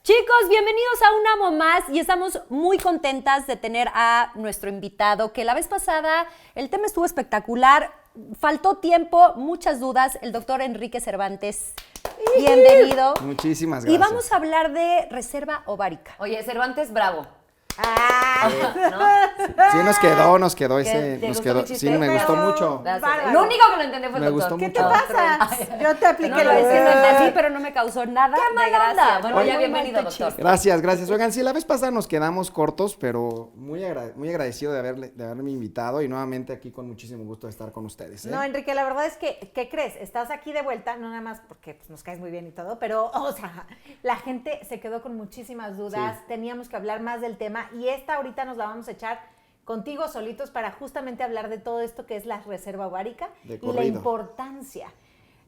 Chicos, bienvenidos a un amo más y estamos muy contentas de tener a nuestro invitado, que la vez pasada el tema estuvo espectacular, faltó tiempo, muchas dudas, el doctor Enrique Cervantes. Bienvenido. Muchísimas gracias. Y vamos a hablar de reserva ovárica. Oye, Cervantes, bravo. Sí, nos quedó ese, nos quedó. Sí, me gustó mucho. Lo único que lo entendí fue el Me doctor. gustó ¿Qué mucho. te pasa? Yo te apliqué No, la es que lo de... entendí, pero no me causó nada de gracia. Bueno, ya Muy bienvenido, mal tu doctor. chiste. Gracias. Oigan, sí, la vez pasada nos quedamos cortos, pero muy agradecido de haberme invitado y nuevamente aquí con muchísimo gusto de estar con ustedes. No, Enrique, la verdad es que, ¿qué crees? Estás aquí de vuelta, no nada más porque pues, nos caes muy bien y todo, pero, o sea, la gente se quedó con muchísimas dudas, Sí. teníamos que hablar más del tema y esta ahorita nos la vamos a echar contigo solitos para justamente hablar de todo esto que es la reserva ovárica De y la corrido. importancia.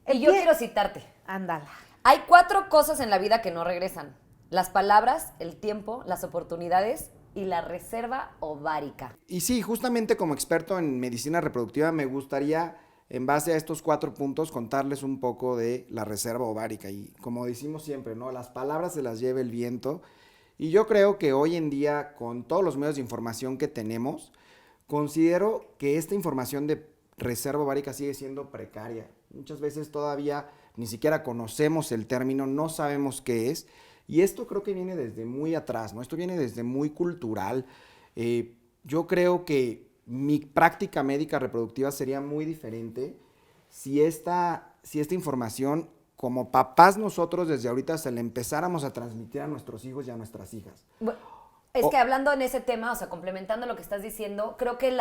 Y yo quiero citarte. Ándala. Hay 4 cosas en la vida que no regresan. Las palabras, el tiempo, las oportunidades y la reserva ovárica. Y sí, justamente como experto en medicina reproductiva me gustaría, en base a estos 4 puntos, contarles un poco de la reserva ovárica. Y como decimos siempre, ¿no? Las palabras se las lleva el viento. Y yo creo que hoy en día, con todos los medios de información que tenemos, considero que esta información de reserva ovárica sigue siendo precaria. Muchas veces todavía ni siquiera conocemos el término, no sabemos qué es. Y esto creo que viene desde muy atrás, ¿no? Esto viene desde muy cultural. Yo creo que mi práctica médica reproductiva sería muy diferente si esta información, como papás nosotros desde ahorita se la empezáramos a transmitir a nuestros hijos y a nuestras hijas. Es que hablando en ese tema, o sea, complementando lo que estás diciendo, creo que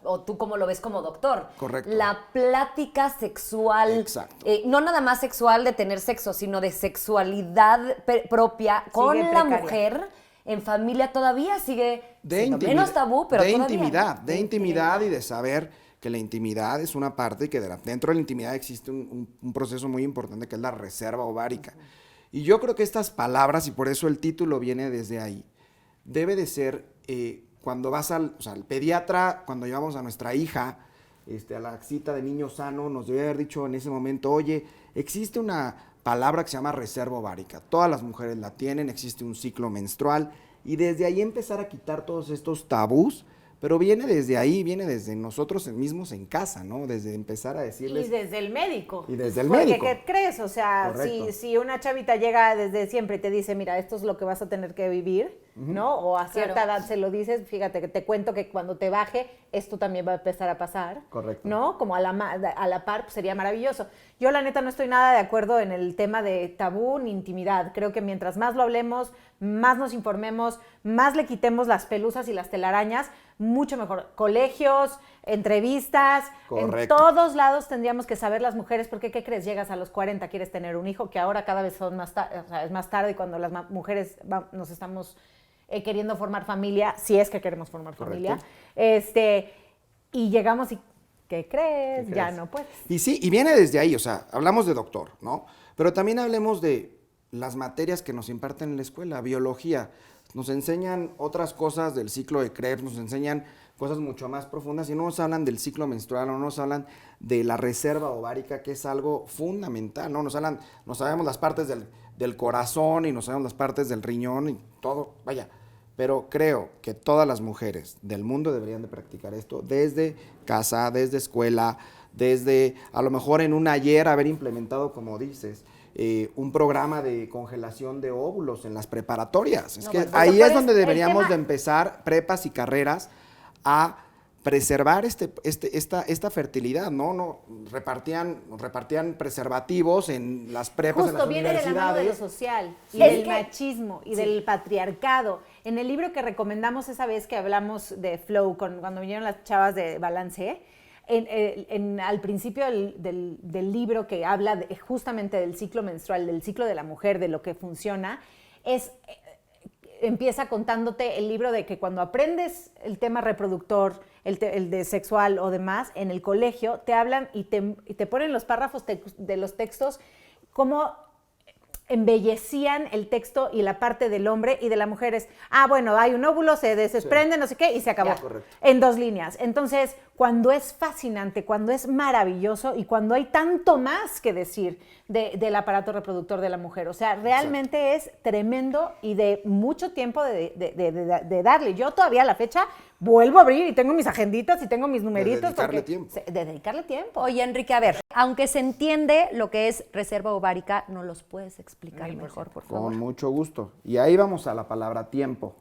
o tú como lo ves como doctor. Correcto. La plática sexual. Exacto. No nada más sexual de tener sexo, sino de sexualidad propia con la precaria. mujer en familia todavía sigue De siendo intimidad, menos tabú, pero de todavía. intimidad y de saber que la intimidad es una parte y que dentro de la intimidad existe un proceso muy importante que es la reserva ovárica. Y yo creo que estas palabras, y por eso el título viene desde ahí, debe de ser cuando vas al pediatra, cuando llevamos a nuestra hija a la cita de niño sano, nos debe haber dicho en ese momento, oye, existe una palabra que se llama reserva ovárica. Todas las mujeres la tienen, existe un ciclo menstrual, y desde ahí empezar a quitar todos estos tabús, pero viene desde ahí, viene desde nosotros mismos en casa, ¿no? Desde empezar a decirles... Y desde el médico. Y desde el Porque, médico. ¿qué crees? O sea, Correcto. si una chavita llega desde siempre y te dice, mira, esto es lo que vas a tener que vivir, ¿no? O a cierta Claro. edad se lo dices, fíjate que te cuento que cuando te baje, esto también va a empezar a pasar. Correcto. ¿No? Como a la par, pues sería maravilloso. Yo, la neta, no estoy nada de acuerdo en el tema de tabú ni intimidad. Creo que mientras más lo hablemos, más nos informemos, más le quitemos las pelusas y las telarañas, mucho mejor. Colegios, entrevistas, en Correcto. todos lados tendríamos que saber las mujeres, porque ¿qué crees? Llegas a los 40, quieres tener un hijo, que ahora cada vez son más tarde, o sea, es más tarde cuando las mujeres nos estamos queriendo formar familia, si es que queremos formar Correcto. familia, y llegamos y ¿qué crees? ¿Qué Ya crees? no puedes. Y sí, y viene desde ahí, o sea, hablamos de doctor, ¿no? Pero también hablemos de las materias que nos imparten en la escuela, biología. Nos enseñan otras cosas del ciclo de Krebs, nos enseñan cosas mucho más profundas y no nos hablan del ciclo menstrual, no nos hablan de la reserva ovárica, que es algo fundamental, ¿no? Nos sabemos las partes del corazón y nos sabemos las partes del riñón y todo, vaya. Pero creo que todas las mujeres del mundo deberían de practicar esto desde casa, desde escuela, desde a lo mejor en un ayer haber implementado, como dices, un programa de congelación de óvulos en las preparatorias. Es No, que bueno, ahí doctor, es donde el deberíamos tema- de empezar prepas y carreras a preservar esta fertilidad, ¿no? Repartían preservativos en las prepas, en Justo las viene de la mano de lo universidades. social y Es del que- machismo y del patriarcado. En el libro que recomendamos esa vez que hablamos de Flow, cuando vinieron las chavas de Balance, al principio del libro que habla justamente del ciclo menstrual, del ciclo de la mujer, de lo que funciona, empieza contándote el libro de que cuando aprendes el tema reproductor, el de sexual o demás, en el colegio te hablan y te ponen los párrafos de los textos cómo embellecían el texto y la parte del hombre, y de la mujer es, bueno, hay un óvulo, se desprende, no sé qué, y se acabó. Correcto. En 2 líneas. Entonces, cuando es fascinante, cuando es maravilloso y cuando hay tanto más que decir del aparato reproductor de la mujer. O sea, realmente es tremendo y de mucho tiempo de darle. Yo todavía a la fecha vuelvo a abrir y tengo mis agenditas y tengo mis numeritos. dedicarle tiempo. De dedicarle tiempo. Oye, Enrique, a ver, aunque se entiende lo que es reserva ovárica, ¿no los puedes explicar mejor, por favor? Con mucho gusto. Y ahí vamos a la palabra tiempo,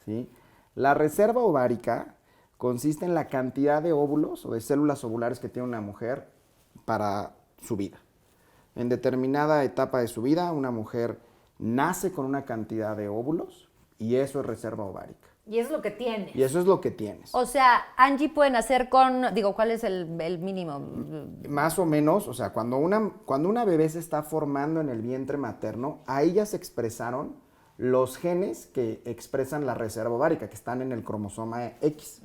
¿sí? La reserva ovárica consiste en la cantidad de óvulos o de células ovulares que tiene una mujer para su vida. En determinada etapa de su vida, una mujer nace con una cantidad de óvulos y eso es reserva ovárica. Y eso es lo que tienes. Y eso es lo que tienes. O sea, Angie puede nacer con, ¿cuál es el mínimo? Más o menos, o sea, cuando una bebé se está formando en el vientre materno, ahí ya se expresaron los genes que expresan la reserva ovárica, que están en el cromosoma X.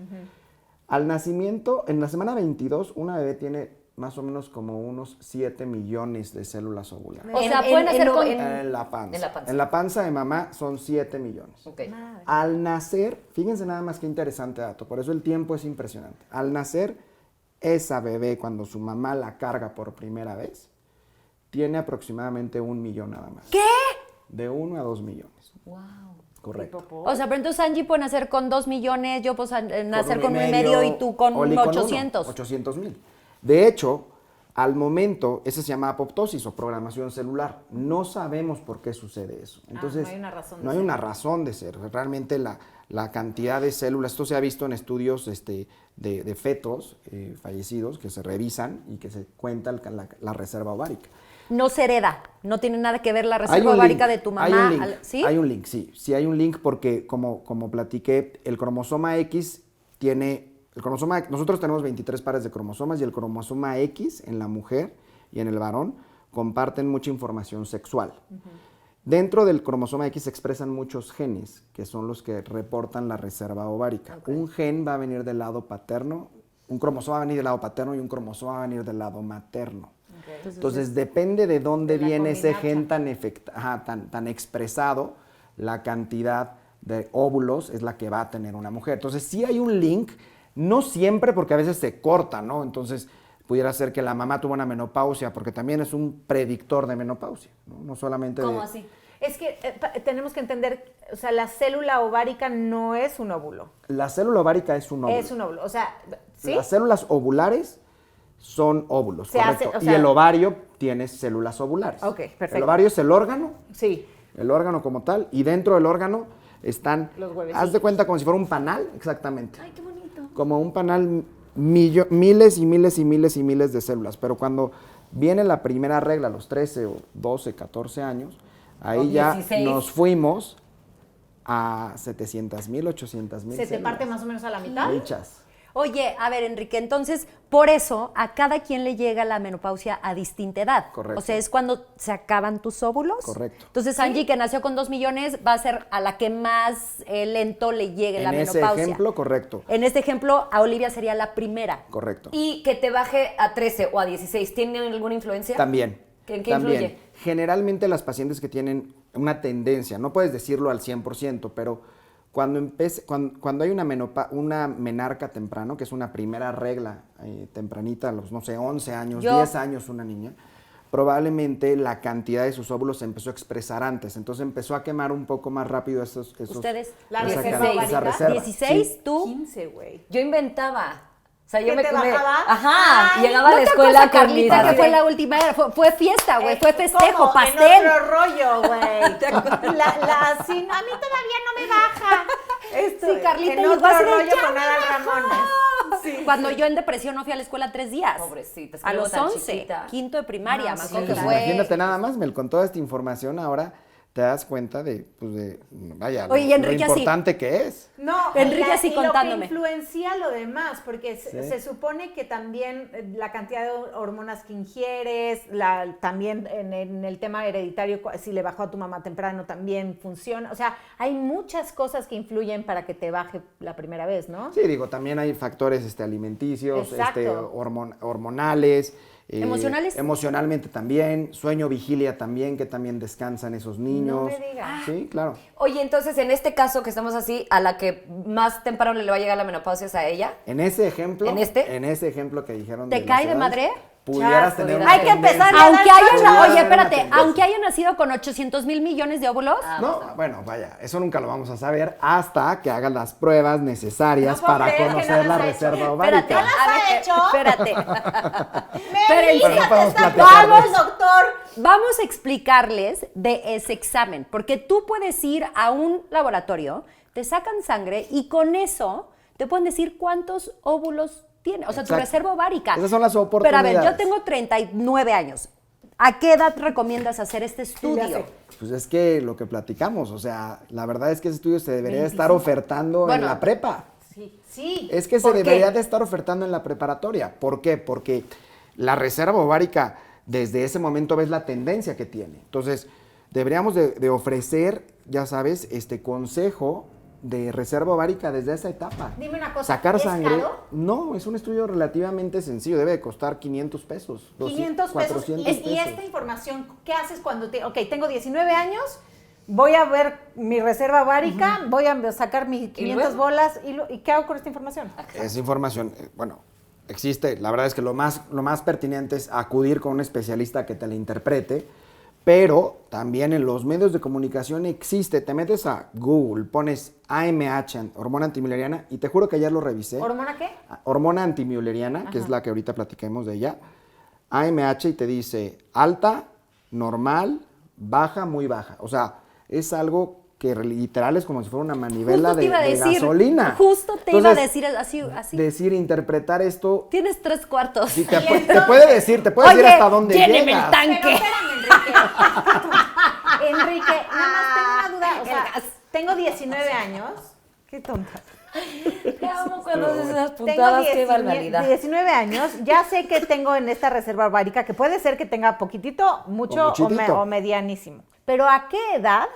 Al nacimiento, en la semana 22, una bebé tiene más o menos como unos 7 millones de células ovulares. O sea, pueden nacer con... En la panza. En la panza de mamá son 7 millones. Okay. Al nacer, fíjense nada más qué interesante dato, por eso el tiempo es impresionante. Al nacer, esa bebé, cuando su mamá la carga por primera vez, tiene aproximadamente 1 millón nada más. ¿Qué? De 1 a 2 millones. Wow. Correcto. O sea, pero entonces Angie puede nacer con 2 millones, yo puedo nacer con 1,5 medio, y tú con Oli con 800. 800,000. De hecho, al momento, eso se llama apoptosis o programación celular. No sabemos por qué sucede eso. Entonces, no hay una razón de no hay ser. una razón de ser. Realmente la cantidad de células, esto se ha visto en estudios de fetos fallecidos que se revisan y que se cuenta la reserva ovárica. No se hereda, no tiene nada que ver la Hay reserva un ovárica link, de tu hay mamá. un link, ¿Sí? Hay un link, sí. Sí hay un link porque, como platiqué, el cromosoma X tiene... nosotros tenemos 23 pares de cromosomas y el cromosoma X en la mujer y en el varón comparten mucha información sexual. Dentro del cromosoma X se expresan muchos genes, que son los que reportan la reserva ovárica. Un gen va a venir del lado paterno, un cromosoma va a venir del lado paterno y un cromosoma va a venir del lado materno. Entonces, depende de dónde viene ese gen tan expresado, la cantidad de óvulos es la que va a tener una mujer. Entonces, sí hay un link, no siempre, porque a veces se corta, ¿no? Entonces, pudiera ser que la mamá tuvo una menopausia, porque también es un predictor de menopausia, ¿no? No solamente ¿Cómo así? Es que tenemos que entender, o sea, la célula ovárica no es un óvulo. La célula ovárica es un óvulo. Es un óvulo, o sea, ¿sí? Las células ovulares son óvulos, Se correcto. hace, o sea, y el ovario tiene células ovulares. Ok, perfecto. El ovario es el órgano, Sí. el órgano como tal, y dentro del órgano están, Los huevecitos. haz de cuenta como si fuera un panal, exactamente. Ay, qué bonito. Como un panal, miles y miles y miles y miles de células, pero cuando viene la primera regla, a los 13 o 12, 14 años, ahí O ya 16. nos fuimos a 700,000, 800,000 ¿Se te parte más o menos a la mitad? Muchas. Oye, a ver, Enrique, entonces, por eso, a cada quien le llega la menopausia a distinta edad. Correcto. O sea, es cuando se acaban tus óvulos. Correcto. Entonces, Angie, que nació con 2 millones, va a ser a la que más lento le llegue la En ese menopausia. ejemplo, correcto. En este ejemplo, a Olivia sería la primera. Correcto. Y que te baje a 13 o a 16, ¿tiene alguna influencia? También. ¿En qué también. influye? Generalmente las pacientes que tienen una tendencia, no puedes decirlo al 100%, pero cuando hay una menarca temprano, que es una primera regla tempranita, a los, no sé, 11 años, 10 años una niña, probablemente la cantidad de sus óvulos se empezó a expresar antes, entonces empezó a quemar un poco más rápido esos ¿Ustedes? La esa reserva ovárica. reserva. 16, Sí. tú. 15, güey. Yo inventaba. O sea, yo ¿Qué me te bajaba? Ajá, Ay, llegaba a la ¿No te escuela acuerdas, con mis... Carlita, que Para. fue la última? Fue fiesta, güey, fue festejo, ¿Cómo? pastel. En otro rollo, güey. Sí, no, a mí todavía no me baja. Sí, Carlita, en llegó otro así de, rollo "Ya con me Adal bajó". Ramones. Sí. Cuando yo en depresión no fui a la escuela 3 días. Pobrecita, es que A luego los tan 11, chiquita. quinto de primaria, Ah, me sí. acuerdo que Pues fue. imagínate nada más, Mel, con toda esta información ahora te das cuenta vaya, Oye, y lo Enrique así. importante que es. No, Enrique así y contándome. lo que influencia lo demás, porque Sí. se supone que también la cantidad de hormonas que ingieres, también en el tema hereditario, si le bajó a tu mamá temprano también funciona. O sea, hay muchas cosas que influyen para que te baje la primera vez, ¿no? Sí, digo, también hay factores alimenticios, Exacto. hormonales, ¿Emocionales? Emocionalmente también, sueño, vigilia también, que también descansan esos niños. me digas. Sí, claro. Oye, entonces, en este caso que estamos así, a la que más temprano le va a llegar la menopausia es a ella. En ese ejemplo, ¿En este? en ese ejemplo que dijeron ¿Te las cae de edades, madre? pudieras Chas, tener pudiera. una Hay que empezar tendencia. Aunque dar haya, Pudiera oye, haber una espérate, tendencia. aunque haya nacido con 800,000 millones de óvulos, No, bueno, vaya, eso nunca lo vamos a saber hasta que hagas las pruebas necesarias No puedo para creer que conocer no la las ha reserva hecho. espérate, ovárica. ¿Ya las ha hecho? espérate. Melissa, Pero no te podemos está platicar pagando de el eso. doctor. Vamos a explicarles de ese examen, porque tú puedes ir a un laboratorio, te sacan sangre y con eso te pueden decir cuántos óvulos tiene, o sea, tu Exacto. reserva ovárica. Esas son las Pero a ver, yo oportunidades. tengo 39 años. ¿A qué edad recomiendas hacer este estudio? sé. Pues es que lo que platicamos, o sea, la verdad es que ese estudio se debería estar ofertando Bueno. en la prepa. Sí. Es que se ¿Por qué? debería de estar ofertando en la preparatoria. ¿Por qué? Porque la reserva ovárica, desde ese momento ves la tendencia que tiene. Entonces, deberíamos de ofrecer, ya sabes, este consejo de reserva ovárica desde esa etapa. Dime una cosa, Sacar ¿es sangre. caro? No, es un estudio relativamente sencillo. Debe de costar 500 pesos. 500 pesos. 400 Y pesos. esta información, ¿qué haces cuando ok, tengo 19 años, voy a ver mi reserva ovárica, voy a sacar mis 500 luego? bolas, ¿y qué hago con esta información? Esa información, bueno, existe. La verdad es que lo más pertinente es acudir con un especialista que te la interprete, pero también en los medios de comunicación existe. Te metes a Google, pones AMH, hormona antimileriana, y te juro que ayer lo revisé. ¿Hormona qué? Hormona antimileriana, que es la que ahorita platiquemos de ella. AMH y te dice alta, normal, baja, muy baja. O sea, es algo que literal es como si fuera una manivela Justo te de, iba a de decir, gasolina. justo te iba a Entonces, decir así. Decir, interpretar esto, Tienes 3/4. sí, te, Y te entonces- puede decir, decir hasta dónde lléneme llegas. el tanque. Pero espérame, Enrique, nada más tengo una duda. O sea, El gas. tengo 19 años. Qué tonta. Te amo cuando haces esas Tengo puntadas, qué barbaridad. 19 años. Ya sé que tengo en esta reserva ovárica, que puede ser que tenga poquitito, mucho muchitito. o medianísimo. Pero ¿a qué edad,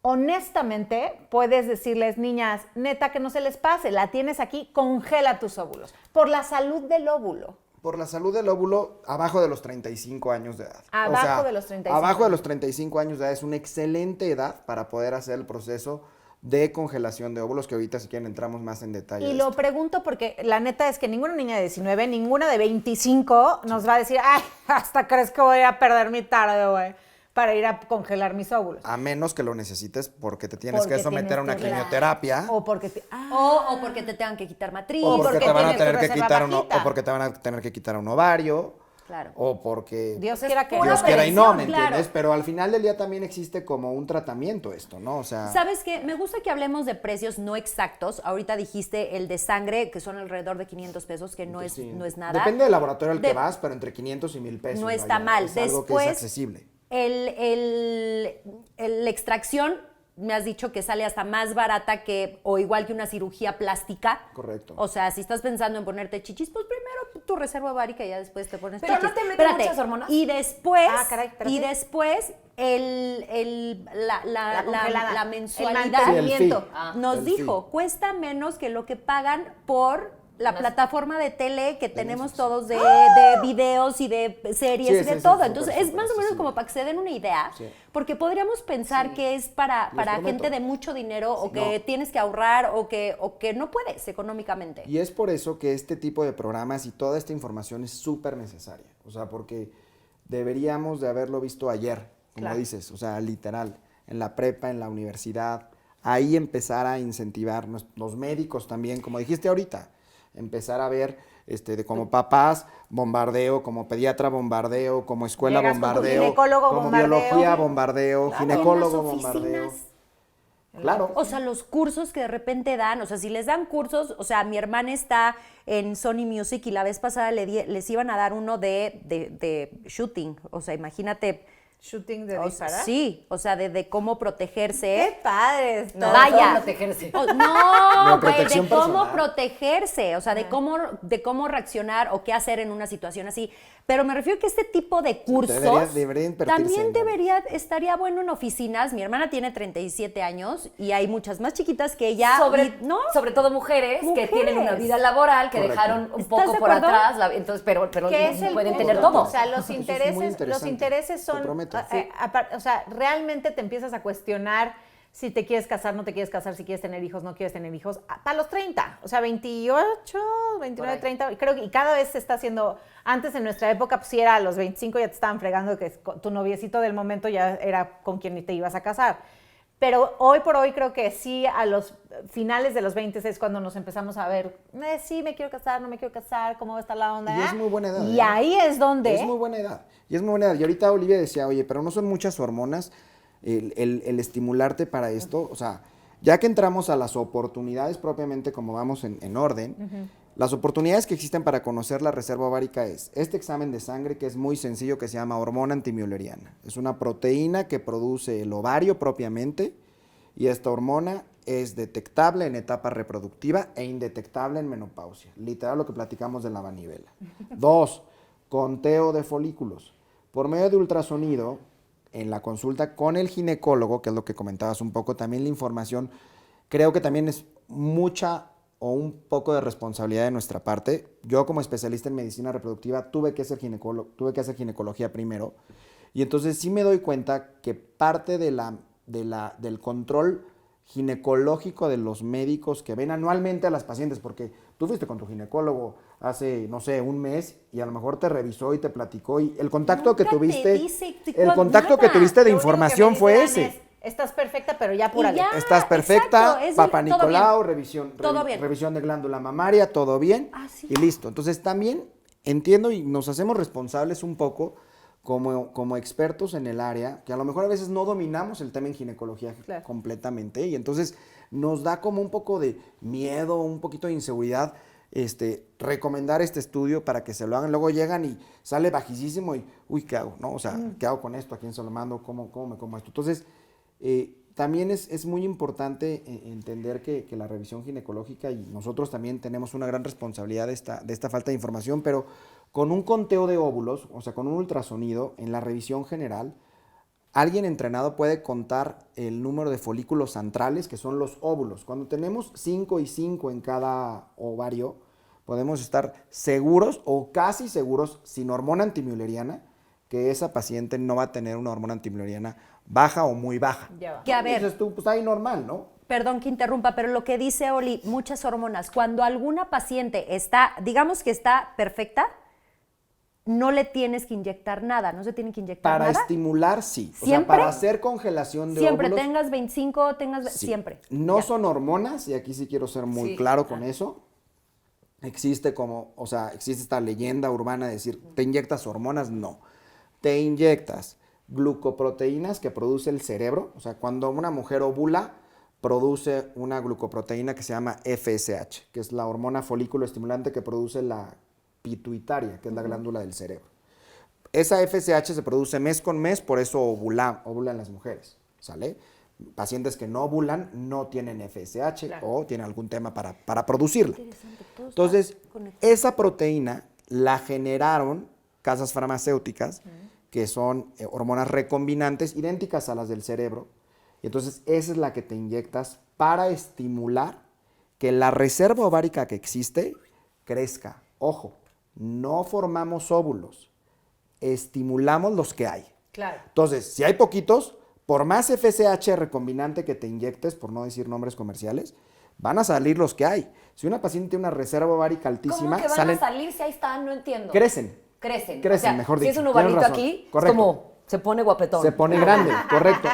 honestamente, puedes decirles, niñas, neta, que no se les pase, la tienes aquí, congela tus óvulos? Por la salud del óvulo. Por la salud del óvulo, abajo de los 35 años de edad. Abajo de los 35 Abajo de años. los 35 años de edad es una excelente edad para poder hacer el proceso de congelación de óvulos, que ahorita si quieren entramos más en detalle. Y de lo esto. pregunto porque la neta es que ninguna niña de 19, ninguna de 25 nos va a decir, ay, hasta crees que voy a perder mi tarde, güey, para ir a congelar mis óvulos. A menos que lo necesites porque te tienes Porque que someter tienes a una que- quimioterapia. O porque O porque te tengan que quitar matriz. O Y porque porque te van a tienes tu tener que reserva quitar bajita. o porque te van a tener que quitar un ovario. Claro. O porque Dios quiera que pura Dios no. quiera y no, ¿me prevención, claro. entiendes? Pero al final del día también existe como un tratamiento esto, ¿no? O sea, ¿Sabes qué? Me gusta que hablemos de precios no exactos. Ahorita dijiste el de sangre, que son alrededor de 500 pesos, que no es, sí. no es nada. Depende del laboratorio al que De- vas, pero entre 500 y 1000 pesos. No está vaya, mal. Es algo que Después, es accesible. la extracción, me has dicho que sale hasta más barata que, o igual que una cirugía plástica. Correcto. O sea, si estás pensando en ponerte chichis, pues primero tu reserva ovárica y ya después te pones Pero chichis. ¿no te meten Espérate. muchas hormonas? Y después, Ah, caray, espérate. la congelada. la El mensualidad mantenimiento. Sí, el fee. Ah. nos El dijo, fee. cuesta menos que lo que pagan por la plataforma de tele que tenemos Netflix. todos de videos y de series Sí, y de es todo. súper, Entonces, súper es más o menos accesible. como para que se den una idea, Sí. porque podríamos pensar que es para prometo. gente de mucho dinero o que No. tienes que ahorrar o que no puedes económicamente. Y es por eso que este tipo de programas y toda esta información es súper necesaria. O sea, porque deberíamos de haberlo visto ayer, como Claro. dices, o sea, literal, en la prepa, en la universidad, ahí empezar a incentivar los médicos también, como dijiste ahorita, empezar a ver de como papás, bombardeo, como pediatra, bombardeo, como escuela, Llegas con tu bombardeo, ginecólogo, como bombardeo. biología, bombardeo, En las ginecólogo, bombardeo. oficinas. Claro. O sea, los cursos que de repente dan, o sea, si les dan cursos, o sea, mi hermana está en Sony Music y la vez pasada les iban a dar uno de shooting, o sea, imagínate shooting de O disparar. sí, o sea, de cómo protegerse. Qué padre está. No, Vaya. ¿cómo protegerse? No, De güey, protección de cómo personal. protegerse, o sea, de cómo reaccionar o qué hacer en una situación así. Pero me refiero que este tipo de cursos debería invertirse también en- estaría bueno en oficinas. Mi hermana tiene 37 años y hay muchas más chiquitas que ella, ¿no? Sobre todo mujeres, que Mujeres. tienen una vida laboral, que Correcto. dejaron un ¿Estás poco de por acuerdo? atrás, entonces, pero ¿Qué es el pueden punto? tener todo. O sea, los Eso es muy intereses, interesante, son, te prometo. o sea, realmente te empiezas a cuestionar si te quieres casar, no te quieres casar, si quieres tener hijos, no quieres tener hijos, para los 30, o sea, 28, 29, 30, creo que y cada vez se está haciendo, antes en nuestra época, pues si era a los 25 ya te estaban fregando que tu noviecito del momento ya era con quien te ibas a casar. Pero hoy por hoy creo que sí, a los finales de los 20 es cuando nos empezamos a ver, sí, me quiero casar, no me quiero casar, cómo va a estar la onda. Y es muy buena edad, Y ¿eh? ahí es donde... Es muy buena edad. Y es muy buena edad. Y ahorita Olivia decía, oye, pero no son muchas hormonas el estimularte para esto. O sea, ya que entramos a las oportunidades propiamente, como vamos en orden, las oportunidades que existen para conocer la reserva ovárica es este examen de sangre que es muy sencillo, que se llama hormona antimülleriana. Es una proteína que produce el ovario propiamente y esta hormona es detectable en etapa reproductiva e indetectable en menopausia. Literal lo que platicamos de la manivela. 2, conteo de folículos. Por medio de ultrasonido, en la consulta con el ginecólogo, que es lo que comentabas un poco, también la información, creo que también es mucha o un poco de responsabilidad de nuestra parte. Yo como especialista en medicina reproductiva tuve que hacer ginecología primero, y entonces sí me doy cuenta que parte del control ginecológico de los médicos que ven anualmente a las pacientes, porque tú fuiste con tu ginecólogo hace, no sé, un mes y a lo mejor te revisó y te platicó y el contacto que Nunca te tuviste, dice el contacto que nada. tuviste de Lo único que me información fue dicen ese. es, estás perfecta, pero ya apúrale. ya. Estás perfecta, exacto, es Papa todo Nicolau, bien. Todo bien. revisión de glándula mamaria, todo bien Sí. y listo. Entonces también entiendo y nos hacemos responsables un poco como expertos en el área, que a lo mejor a veces no dominamos el tema en ginecología Claro. completamente y entonces nos da como un poco de miedo, un poquito de inseguridad recomendar este estudio para que se lo hagan. Luego llegan y sale bajísimo y, uy, ¿qué hago? ¿No? O sea, ¿qué hago con esto? ¿A quién se lo mando? ¿Cómo me como esto? Entonces, también es muy importante entender que la revisión ginecológica, y nosotros también tenemos una gran responsabilidad de esta falta de información, pero con un conteo de óvulos, o sea, con un ultrasonido, en la revisión general, alguien entrenado puede contar el número de folículos antrales, que son los óvulos. Cuando tenemos 5 y 5 en cada ovario, podemos estar seguros o casi seguros, sin hormona antimülleriana, que esa paciente no va a tener una hormona antimülleriana baja o muy baja. Ya va. Que a ver, Dices tú, pues ahí normal, ¿no? perdón que interrumpa, pero lo que dice Oli, muchas hormonas, cuando alguna paciente está, digamos que está perfecta, no le tienes que inyectar nada, no se tiene que inyectar Para nada. estimular, sí. O sea, ¿Siempre? para hacer congelación de Siempre, óvulos, tengas 25, sí. siempre. No Ya. son hormonas, y aquí sí quiero ser muy Sí. claro con eso. Existe esta leyenda urbana de decir, ¿te inyectas hormonas? No. Te inyectas glucoproteínas que produce el cerebro. O sea, cuando una mujer ovula, produce una glucoproteína que se llama FSH, que es la hormona folículo estimulante que produce la pituitaria, que es la glándula del cerebro. Esa FSH se produce mes con mes, por eso ovulan las mujeres, ¿sale? Pacientes que no ovulan no tienen FSH o tienen algún tema para producirla. Entonces, esa proteína la generaron casas farmacéuticas, que son hormonas recombinantes idénticas a las del cerebro. Y entonces, esa es la que te inyectas para estimular que la reserva ovárica que existe crezca. Ojo, no formamos óvulos, estimulamos los que hay. Claro. Entonces, si hay poquitos, por más FSH recombinante que te inyectes, por no decir nombres comerciales, van a salir los que hay. Si una paciente tiene una reserva ovárica altísima, ¿Cómo que van salen, a salir si ahí están? No entiendo. crecen. Crecen. Crecen, O sea, mejor si dicho. es un Tienes ovalito razón. aquí, Correcto. es como se pone guapetón. Se pone grande, correcto.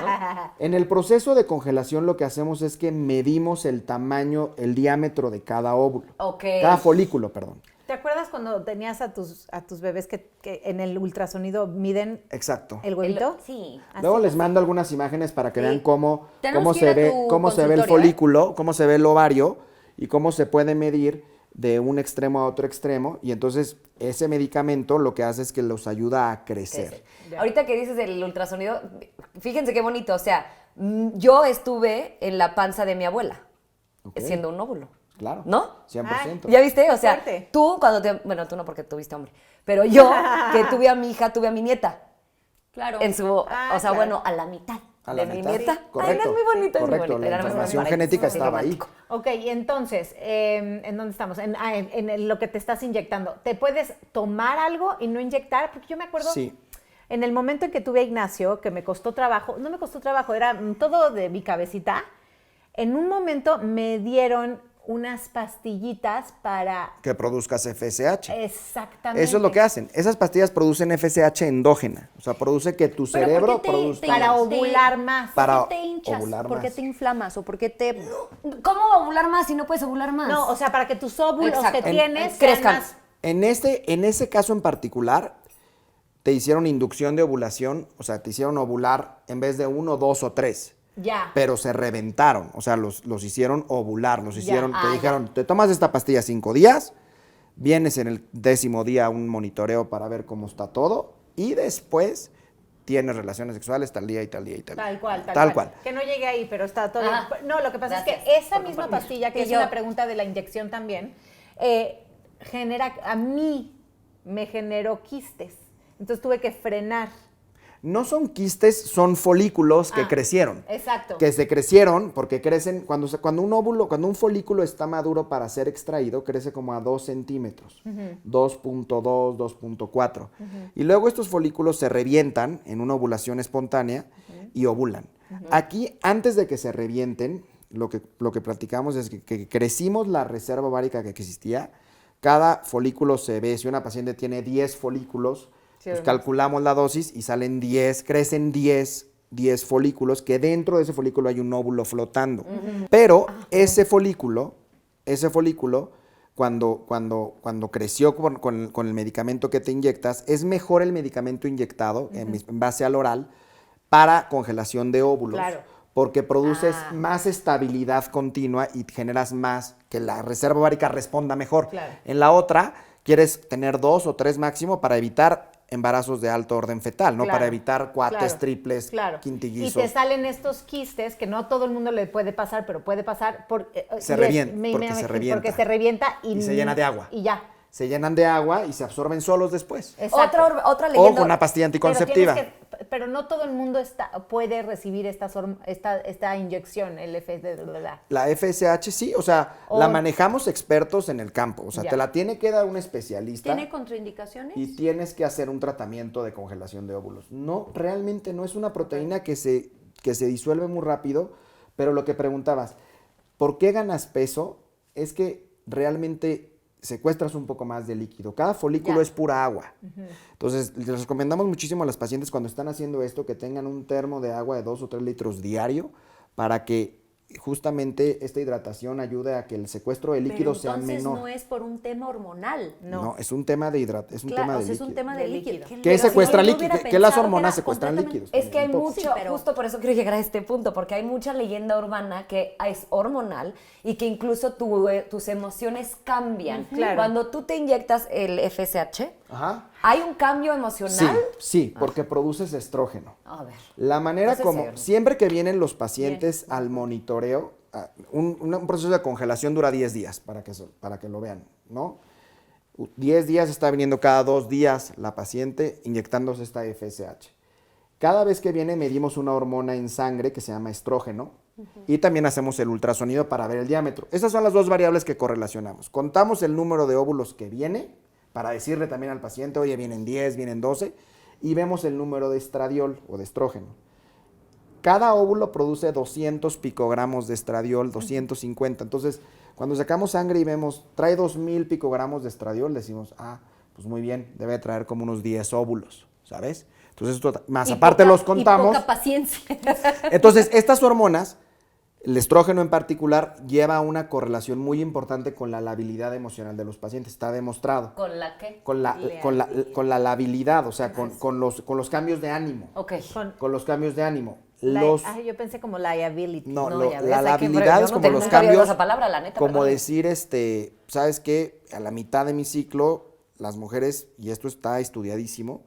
En el proceso de congelación lo que hacemos es que medimos el tamaño, el diámetro de cada óvulo. Ok. Cada folículo, perdón. ¿Te acuerdas cuando tenías a tus bebés que en el ultrasonido miden Exacto. el huevito? Sí. Luego les mando algunas imágenes para que vean cómo Tenemos que ir a tu se ve el consultorio, folículo, cómo se ve el ovario y cómo se puede medir de un extremo a otro extremo, y entonces ese medicamento lo que hace es que los ayuda a crecer. Ahorita que dices del ultrasonido, fíjense qué bonito, o sea, yo estuve en la panza de mi abuela, Ok. siendo un óvulo. Claro. ¿No? 100%. ¿Ya viste? O sea, Fuerte. tú cuando te... Bueno, tú no porque tuviste hombre, pero yo que tuve a mi hija, tuve a mi nieta. Claro. En su... o sea, claro. bueno, a la mitad A de la mi mitad. nieta. Sí, correcto. Ay, no, es muy bonito, Correcto, es muy bonito. la Era más información un genética paréntesis estaba ahí. romántico. Ok, y entonces, ¿en dónde estamos? En lo que te estás inyectando. ¿Te puedes tomar algo y no inyectar? Porque yo me acuerdo, Sí. en el momento en que tuve a Ignacio, que me costó trabajo, no me costó trabajo, era todo de mi cabecita, en un momento me dieron unas pastillitas para... Que produzcas FSH. Exactamente. Eso es lo que hacen. Esas pastillas producen FSH endógena. O sea, produce que tu Pero cerebro ¿por qué produzca... Para ovular más. Para ¿Por qué te hinchas? ovular ¿Por qué más. te inflamas? ¿O por qué te...? ¿Cómo ovular más si no puedes ovular más? No, o sea, para que tus óvulos Exacto. que tienes Crezcan. sean más... En ese caso en particular, te hicieron inducción de ovulación, o sea, te hicieron ovular en vez de 1, 2 o 3. Ya. Pero se reventaron, o sea, los hicieron ovular, los hicieron, te ya. dijeron, te tomas esta pastilla 5 días, vienes en el 10º día a un monitoreo para ver cómo está todo, y después tienes relaciones sexuales tal día y tal día y tal día. Tal cual, Tal cual. Que no llegue ahí, pero está todo bien. Ajá. No, lo que pasa es Gracias que esa por misma compartir. pastilla, que Y es yo- una pregunta de la inyección también, genera, a mí me generó quistes. Entonces tuve que frenar. No son quistes, son folículos que Ah, crecieron. exacto. Que se crecieron porque crecen, cuando un folículo está maduro para ser extraído, crece como a 2 centímetros, 2.2, 2.4. Y luego estos folículos se revientan en una ovulación espontánea y ovulan. Aquí, antes de que se revienten, lo que platicamos es que crecimos la reserva ovárica que existía. Cada folículo se ve, si una paciente tiene 10 folículos, Sí, pues además. calculamos la dosis y salen 10, crecen 10 folículos, que dentro de ese folículo hay un óvulo flotando. Pero ese folículo, cuando creció con el medicamento que te inyectas, es mejor el medicamento inyectado en base al oral para congelación de óvulos. Claro. Porque produces más estabilidad continua y generas más, que la reserva ovárica responda mejor. Claro. En la otra, quieres tener 2 o 3 máximo para evitar embarazos de alto orden fetal, ¿no? Claro, Para evitar cuates, claro, triples, claro. quintillizos. Y te salen estos quistes que no a todo el mundo le puede pasar, pero puede pasar Se revienta, porque se revienta. Porque se revienta Y se llena de agua. Y ya. Se llenan de agua y se absorben solos después. Exacto. Otra O leyenda. con una pastilla anticonceptiva. Pero no todo el mundo puede recibir esta inyección, el FSH. La FSH sí, o sea, O- la manejamos expertos en el campo. O sea, Ya. te la tiene que dar un especialista. ¿Tiene contraindicaciones? Y tienes que hacer un tratamiento de congelación de óvulos. No, realmente no es una proteína que se disuelve muy rápido, pero lo que preguntabas, ¿por qué ganas peso? Es que realmente secuestras un poco más de líquido. Cada folículo Ya. es pura agua. Entonces, les recomendamos muchísimo a las pacientes cuando están haciendo esto que tengan un termo de agua de 2 o 3 litros diario para que justamente esta hidratación ayude a que el secuestro de líquido Pero sea entonces menor. no es por un tema hormonal. No, es un tema de hidratación, es un Claro, tema o de sea, es un líquido. tema de De líquido. líquido. ¿Qué Pero secuestra si yo líquido? hubiera ¿Qué las pensado que hormonas era secuestran completamente- líquidos? Es que hay también, un poco. mucho, Sí, pero- justo por eso quiero llegar a este punto, porque hay mucha leyenda urbana que es hormonal y que incluso tus emociones cambian. Claro. Cuando tú te inyectas el FSH, Ajá. ¿hay un cambio emocional? Sí, porque produces estrógeno. A ver. La manera Eso es como, cierto. siempre que vienen los pacientes al monitoreo, un proceso de congelación dura 10 días, para que lo vean, ¿no? 10 días está viniendo cada 2 días la paciente inyectándose esta FSH. Cada vez que viene medimos una hormona en sangre que se llama estrógeno y también hacemos el ultrasonido para ver el diámetro. Esas son las dos variables que correlacionamos. Contamos el número de óvulos que viene para decirle también al paciente, oye, vienen 10, vienen 12, y vemos el número de estradiol o de estrógeno. Cada óvulo produce 200 picogramos de estradiol, 250. Entonces, cuando sacamos sangre y vemos, trae 2000 picogramos de estradiol, decimos, pues muy bien, debe traer como unos 10 óvulos, ¿sabes? Entonces, más Y aparte poca- los contamos. Y poca paciencia. Entonces, estas hormonas, el estrógeno en particular, lleva una correlación muy importante con la labilidad emocional de los pacientes. Está demostrado. ¿Con la qué? Con la labilidad, o sea, con los cambios de ánimo. Ok. Con los cambios de ánimo. Yo pensé como liability. No, No, ya ves, la hay que- labilidad yo es no como te- los nunca había oído cambios, esa palabra, la neta, como perdón. decir, ¿sabes qué? A la mitad de mi ciclo, las mujeres, y esto está estudiadísimo,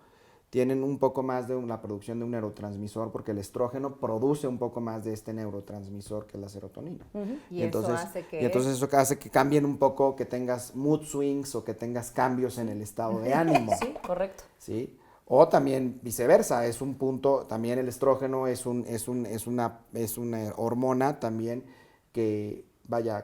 tienen un poco más de la producción de un neurotransmisor, porque el estrógeno produce un poco más de este neurotransmisor que es la serotonina. Y eso hace que- Y entonces eso hace que cambien un poco, que tengas mood swings o que tengas cambios en el estado de ánimo. Sí, correcto. ¿Sí? O también viceversa, es un punto, también el estrógeno es una hormona también que,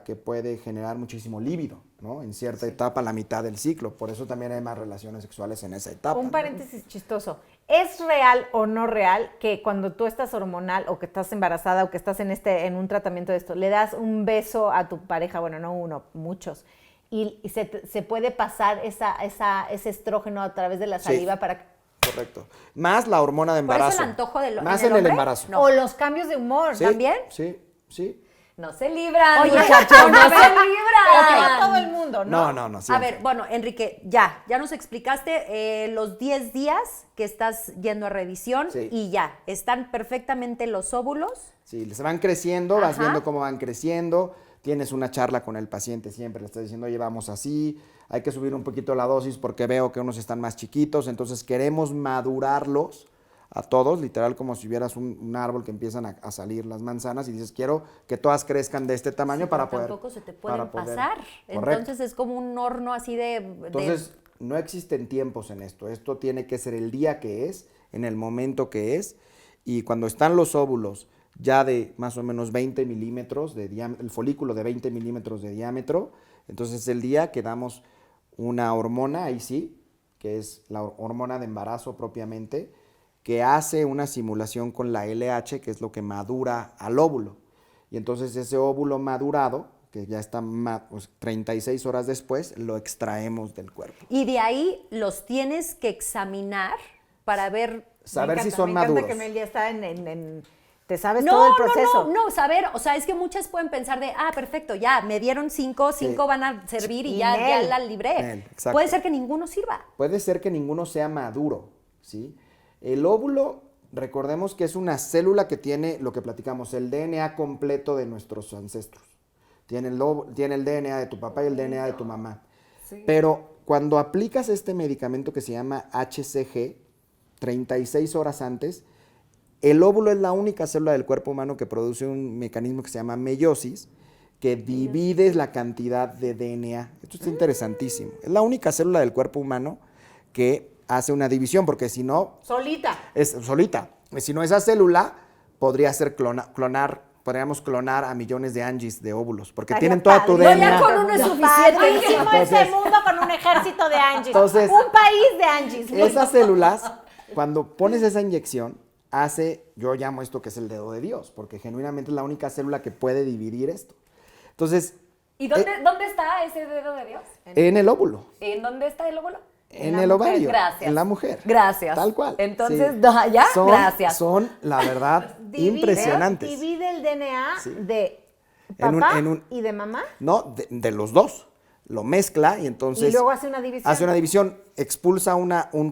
que puede generar muchísimo líbido, ¿no? En cierta etapa, la mitad del ciclo, por eso también hay más relaciones sexuales en esa etapa. Un ¿no? paréntesis chistoso. ¿Es real o no real que cuando tú estás hormonal o que estás embarazada o que estás en un tratamiento de esto, le das un beso a tu pareja, bueno, no uno, muchos, y se puede pasar ese estrógeno a través de la Sí. saliva para... Correcto. Más la hormona de ¿Por embarazo. eso el antojo Más en en el el hombre? embarazo. No. O los cambios de humor. Sí, ¿También? Sí. No se libran, Oye, muchachos, no a se ver, libran. No todo el mundo, ¿no? No. A siempre. ver, bueno, Enrique, ya nos explicaste los 10 días que estás yendo a revisión Sí. y ya, están perfectamente los óvulos. Sí, se van creciendo, vas Ajá. viendo cómo van creciendo, tienes una charla con el paciente siempre, le estás diciendo, oye, vamos así, hay que subir un poquito la dosis porque veo que unos están más chiquitos, entonces queremos madurarlos a todos, literal como si vieras un árbol que empiezan a salir las manzanas y dices, quiero que todas crezcan de este tamaño Sí, para pero poder... tampoco se te para pueden poder- pasar. Correcto. Entonces es como un horno así de... Entonces, no existen tiempos en esto tiene que ser el día que es, en el momento que es, y cuando están los óvulos ya de más o menos 20 milímetros de diámetro, el folículo de 20 milímetros de diámetro, entonces es el día que damos una hormona, ahí sí, que es la hormona de embarazo propiamente, que hace una simulación con la LH, que es lo que madura al óvulo. Y entonces ese óvulo madurado, que ya está 36 horas después, lo extraemos del cuerpo. Y de ahí los tienes que examinar para ver... Saber si son me encanta maduros. que Mel ya está te sabes todo el proceso. No, saber, o sea, es que muchas pueden pensar de, perfecto, ya, me dieron 5 van a servir y Y ya Nel. la libré. Nel, exacto. Puede ser que ninguno sirva. Puede ser que ninguno sea maduro, ¿sí? El óvulo, recordemos que es una célula que tiene lo que platicamos, el DNA completo de nuestros ancestros. Tiene el DNA de tu papá y el DNA de tu mamá. Sí. Pero cuando aplicas este medicamento que se llama HCG, 36 horas antes, el óvulo es la única célula del cuerpo humano que produce un mecanismo que se llama meiosis, que divide la cantidad de DNA. Esto es interesantísimo. Es la única célula del cuerpo humano que hace una división, porque si no, Solita. es solita. Si no, esa célula podría ser podríamos clonar a millones de Angies de óvulos, porque Estaría tienen toda tu padrísimo. DNA. No, ya con uno es suficiente. Padrísimo ese Entonces- mundo con un ejército de Angies. Entonces- un país de Angies. Esas células, cuando pones esa inyección, yo llamo esto que es el dedo de Dios, porque genuinamente es la única célula que puede dividir esto. Entonces, ¿Y dónde está ese dedo de Dios? en el óvulo, ¿En dónde está el óvulo? en el ovario, Gracias. en la mujer. Gracias. Tal cual. Entonces, sí. ¿ya? Son, Gracias. Son, la verdad, impresionantes. Divide el DNA Sí. de En un- papá en un- y de mamá. No, de los dos. Lo mezcla y entonces... Y luego hace una división. Hace una división, expulsa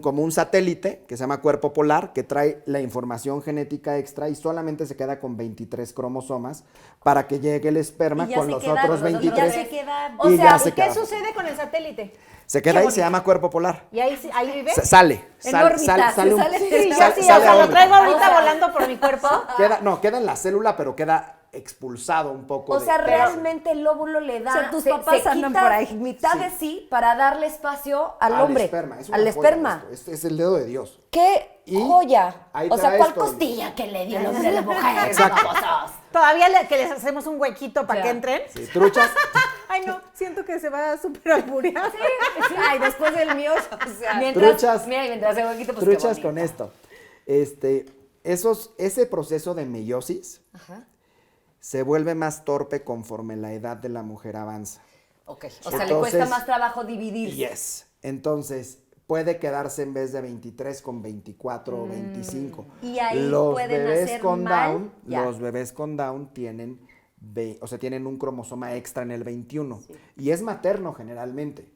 como un satélite que se llama cuerpo polar, que trae la información genética extra y solamente se queda con 23 cromosomas para que llegue el esperma Y ya con se los queda- otros y ya 23. se queda- O y sea, ya se ¿y qué queda. sucede con el satélite? Se queda ahí, se llama cuerpo polar. Y ahí vive. Sale. En órbita, se sale un- sale- Sí, yo sal- sí, o sale sea, a lo órbita. traigo ahorita O sea, volando por mi cuerpo. Queda en la célula, pero queda expulsado un poco. O sea, de- realmente el óvulo le da. O sea, tus se papás andan quita por ahí. mitad de sí para darle espacio al al hombre. esperma. Es una al joya esperma. esto. Este es el dedo de Dios. ¡Qué Y joya! ahí O sea, traes ¿cuál todo. costilla que le dio el hombre a la mujer? Exacto. Todavía que les hacemos un huequito para Ya. que entren. Sí, truchas. Ay, no, siento que se va a súper alburear. Ay, después del mío, o sea, Truchas. Mira, y mientras hace huequito, pues Truchas qué con bonito. esto. Ese proceso de meiosis Ajá. se vuelve más torpe conforme la edad de la mujer avanza. Ok. O sea, le Entonces- cuesta más trabajo dividir. Yes. Entonces, puede quedarse en vez de 23 con 24 o 25. Y ahí los pueden bebés hacer con mal, Down, ya. los bebés con Down tienen tienen un cromosoma extra en el 21 y es materno generalmente.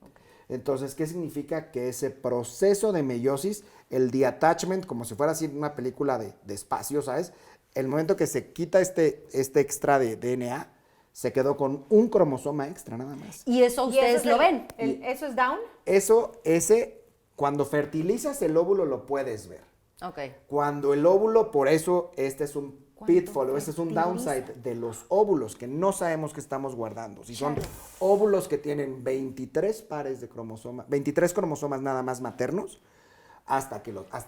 Entonces, ¿qué significa? Que ese proceso de meiosis, el detachment, como si fuera así una película de espacio, ¿sabes? el momento que se quita este extra de DNA, se quedó con un cromosoma extra nada más. Y eso ¿Y ustedes eso lo es ven. ¿Eso es down? Cuando fertilizas el óvulo lo puedes ver. Ok. Cuando el óvulo, por eso este es un Cuando pitfall, o este es un fertiliza. downside de los óvulos que no sabemos que estamos guardando. Si son óvulos que tienen 23 pares de cromosomas, 23 cromosomas nada más maternos, hasta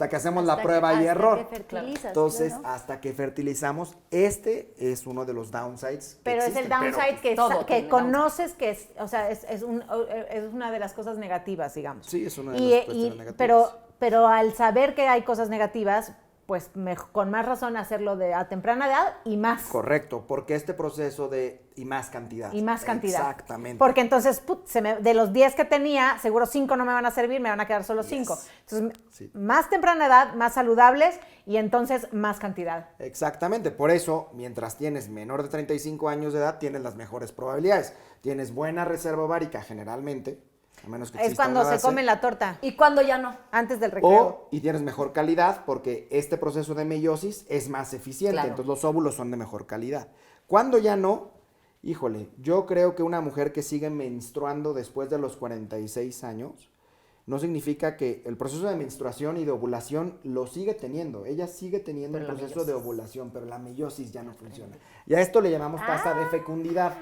que hacemos la prueba y error. Hasta que fertilizas, Entonces, claro. hasta que fertilizamos, este es uno de los downsides. que Pero es el existen, downside que, todo que tiene conoces que es, o sea, es una de las cosas negativas, digamos. Sí, es una de las cuestiones negativas. Pero al saber que hay cosas negativas, pues con más razón hacerlo a temprana edad y más. Correcto, porque este proceso y más cantidad. Y más cantidad. Exactamente. Porque entonces, de los 10 que tenía, seguro 5 no me van a servir, me van a quedar solo 5. Entonces, Sí. más temprana edad, más saludables y entonces más cantidad. Exactamente, por eso, mientras tienes menor de 35 años de edad, tienes las mejores probabilidades. Tienes buena reserva ovárica generalmente, a menos que Es exista cuando una se base, comen la torta, ¿Y cuando ya no? antes del recreo. y tienes mejor calidad porque este proceso de meiosis es más eficiente, Claro. entonces los óvulos son de mejor calidad. Cuando ya no, híjole, yo creo que una mujer que sigue menstruando después de los 46 años, no significa que el proceso de menstruación y de ovulación lo sigue teniendo. Ella sigue teniendo el proceso de ovulación, pero la meiosis ya no funciona. Y a esto le llamamos tasa de fecundidad.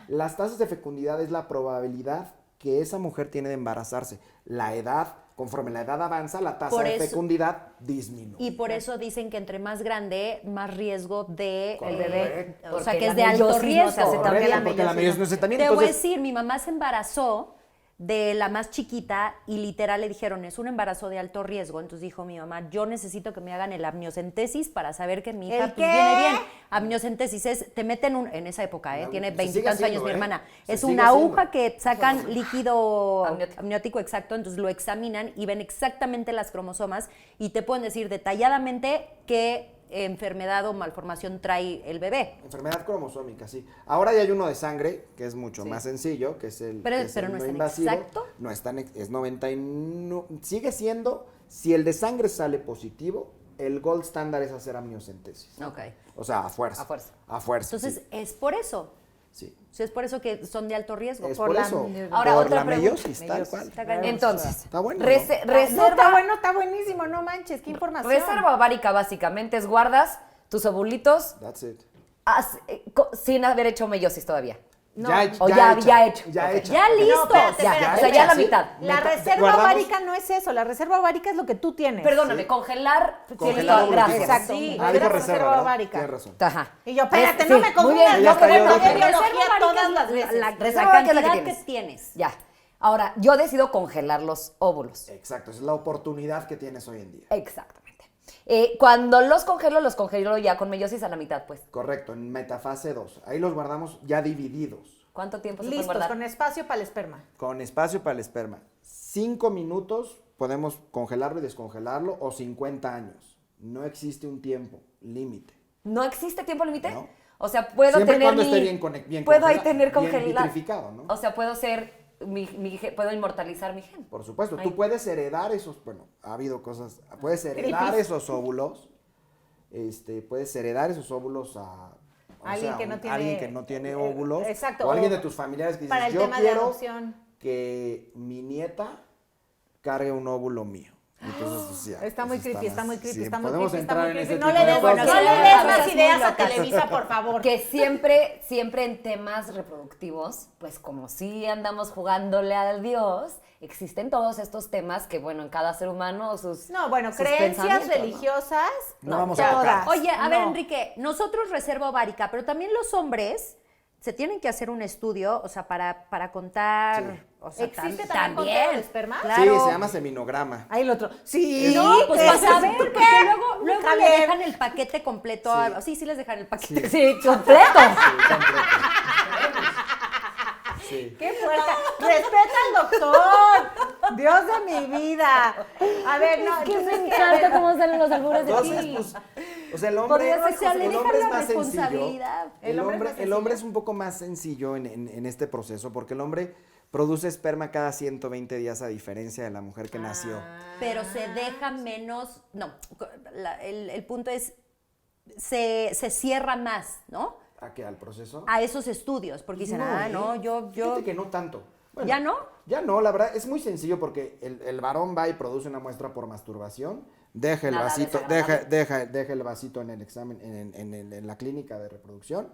Las tasas de fecundidad es la probabilidad que esa mujer tiene de embarazarse. La edad, conforme la edad avanza, la tasa Por de eso- fecundidad disminuye. Y por eso dicen que entre más grande, más riesgo de Correcto. bebé. O Porque sea, que la es de alto meiosis no riesgo. se hace tan Correcto, la porque la meiosis meiosis no se también. Te voy a Entonces, decir, mi mamá se embarazó de la más chiquita y literal le dijeron, es un embarazo de alto riesgo. Entonces dijo mi mamá, yo necesito que me hagan el amniocentesis para saber que mi hija ¿El pues, qué? viene bien. Amniocentesis es, te meten en esa época, La- tiene se 20 y sigue tantos años haciendo, mi ¿eh? hermana. Se Es sigue una haciendo. aguja que sacan líquido Amniótico. amniótico exacto, entonces lo examinan y ven exactamente las cromosomas y te pueden decir detalladamente qué enfermedad o malformación trae el bebé. enfermedad cromosómica, sí. Ahora ya hay uno de sangre, que es mucho más sencillo, que es el Pero- que es pero el no es tan invasivo. exacto. No es tan, es 99, sigue siendo, si el de sangre sale positivo, el gold standard es hacer amniocentesis. Ok. O sea, a fuerza. A fuerza. A fuerza, Entonces, es por eso. sí. Sí, es por eso que son de alto riesgo. Es por por la eso. meiosis. Ahora, por otra la pregunta. meiosis, tal Meiosis. cual. Está cañón. Entonces, Está bueno, ¿no? No, reserva, está bueno, está buenísimo, no manches, qué información. reserva ovárica básicamente es guardas tus ovulitos That's it. sin haber hecho meiosis todavía. No. O ya hecha, hecho. Ya Ok. hecha. Ya listo. No, espérate, Ya, espérate, o sea, ya la ¿sí? mitad. La Neta, reserva guardamos- ovárica no es eso, la reserva ovárica es lo que tú tienes. Perdóname, congelar. tienes Congelar toda- ovulitos. Gracias. Exacto. Ah, Sí, dijo reserva reserva, ¿verdad? ovárica. Tienes razón. Ajá. Y yo, espérate, Es- no sí, me muy confundas, bien, Ya no está, ya confundas lo de dije. biología Reserva todas ovárica las es veces. La la reserva ovárica es la que cantidad que tienes. tienes. Ya. Ahora, yo decido congelar los óvulos. Exacto, esa es la oportunidad que tienes hoy en día. Exactamente. Cuando los congelo ya con meiosis a la mitad, pues. Correcto, en metafase 2. Ahí los guardamos ya divididos. ¿Cuánto tiempo se puede Listos, guardar? con espacio para el esperma. Con espacio para el esperma. 5 minutos podemos congelarlo y descongelarlo o 50 años. No existe un tiempo límite. ¿No existe tiempo límite? No. O sea, puedo Siempre y tener cuando mi... esté bien puedo ahí congelado, tener bien congelado. vitrificado, ¿no? O sea, puedo ser... puedo inmortalizar mi gen. Por supuesto, Ahí. tú puedes heredar esos, bueno, ha habido cosas, puedes heredar Creepy. esos óvulos, puedes heredar esos óvulos a Alguien que no tiene- alguien que no tiene óvulos, exacto, o alguien o de tus familiares que para dices, el yo tema de quiero adopción. que mi nieta cargue un óvulo mío. Entonces, pues, ya, Está muy pues, creepy, está muy creepy, sí, está muy podemos creepy, está entrar muy en creepy. ese No tipo le de des, cosas. no le sí, des cosas más muy ideas a locas. Televisa, por favor. Que siempre en temas reproductivos, pues como sí andamos jugándole a Dios, existen todos estos temas que, bueno, en cada ser humano sus No, bueno, sus creencias pensamientos, ¿no? religiosas, No vamos a todas. tocar. Oye, a ver, No. Enrique, nosotros reserva ovárica, pero también los hombres se tienen que hacer un estudio, o sea, para contar. Sí. O sea, ¿Existe también conteo de esperma? Sí, se llama seminograma. Ahí el otro. Sí, No, pues ¿qué para es saber, eso? porque luego le Javier. dejan el paquete completo. Sí, sí les dejan el paquete. Sí, completo. Sí. ¡Qué fuerte! ¡Respeta al doctor! ¡Dios de mi vida! A ver, no, entonces, ¿qué? A ver, cómo salen los albures Entonces, pues, o sea, el hombre, Podría ser, o sea, le el dejan hombre es la más sencillo. responsabilidad. El El hombre es hombre, más el hombre es sencillo. un poco más sencillo en este proceso porque el hombre produce esperma cada 120 días a diferencia de la mujer que nació. Pero se deja menos. No, el punto es. se cierra más, ¿no? ¿A qué? ¿Al proceso? A esos estudios, porque dicen, no, yo... Fíjate que no tanto. Bueno, ¿Ya no? Ya no, la verdad, es muy sencillo porque el varón va y produce una muestra por masturbación, deja el Nada vasito, desagradable. deja el vasito en el examen, en la clínica de reproducción,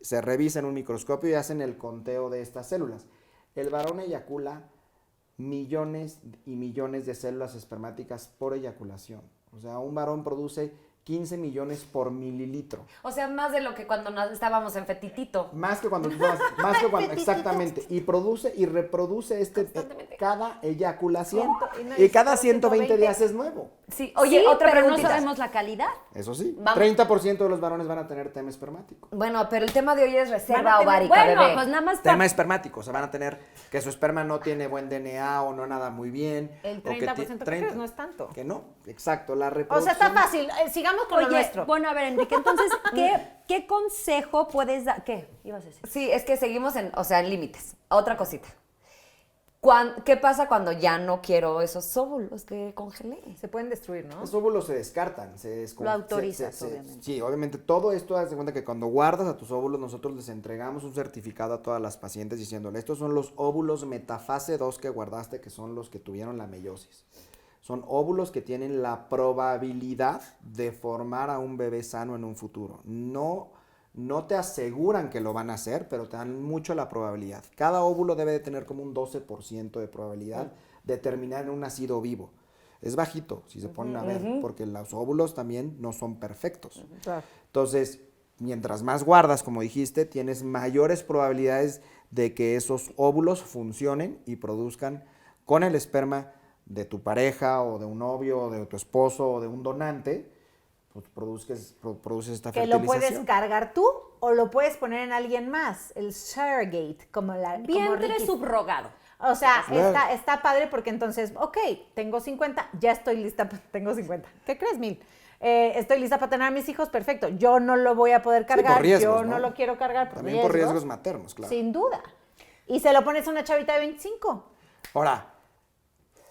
se revisa en un microscopio y hacen el conteo de estas células. El varón eyacula millones y millones de células espermáticas por eyaculación. O sea, un varón produce 15 millones por mililitro. O sea, más de lo que cuando estábamos en fetitito. Más que cuando, exactamente. Y produce y reproduce cada eyaculación. Y cada 120 días es nuevo. Sí, oye, Sí, otra pero no preguntita. sabemos la calidad. Eso sí, Vamos. 30% de los varones van a tener tema espermático. Bueno, pero el tema de hoy es Van reserva a tener- ovárica, Bueno, bebé. pues nada más Tema espermático, o sea, van a tener que su esperma no tiene buen DNA o no nada muy bien. El o que 30% que crees, no es tanto. Que no, exacto, la O sea, reproducción. está fácil. Sigamos con lo Oye, nuestro. bueno, a ver, Enrique, entonces, ¿qué consejo puedes dar? ¿Qué ibas a decir? Sí, es que seguimos en límites. Otra cosita. ¿Qué pasa cuando ya no quiero esos óvulos que congelé? Se pueden destruir, ¿no? Los óvulos se descartan, Lo autorizas, obviamente. Sí, obviamente. Todo esto, haz de cuenta que cuando guardas a tus óvulos, nosotros les entregamos un certificado a todas las pacientes diciéndole, estos son los óvulos metafase 2 que guardaste, que son los que tuvieron la meiosis. Son óvulos que tienen la probabilidad de formar a un bebé sano en un futuro. No te aseguran que lo van a hacer, pero te dan mucho la probabilidad. Cada óvulo debe de tener como un 12% de probabilidad de terminar en un nacido vivo. Es bajito, si se ponen a ver, porque los óvulos también no son perfectos. Claro. Entonces, mientras más guardas, como dijiste, tienes mayores probabilidades de que esos óvulos funcionen y produzcan con el esperma de tu pareja o de un novio o de tu esposo o de un donante, pues produces esta Que fertilización. lo puedes cargar tú o lo puedes poner en alguien más. El surrogate, como Vientre Ricky. subrogado. O sea, Claro. está padre porque entonces, ok, tengo 50, ya estoy lista, tengo 50. ¿Qué crees, 1000? Estoy lista para tener a mis hijos, perfecto. Yo no lo voy a poder por cargar, riesgos, yo no ¿no? lo quiero cargar por También por riesgos maternos, claro. Sin duda. Y se lo pones a una chavita de 25. Ahora,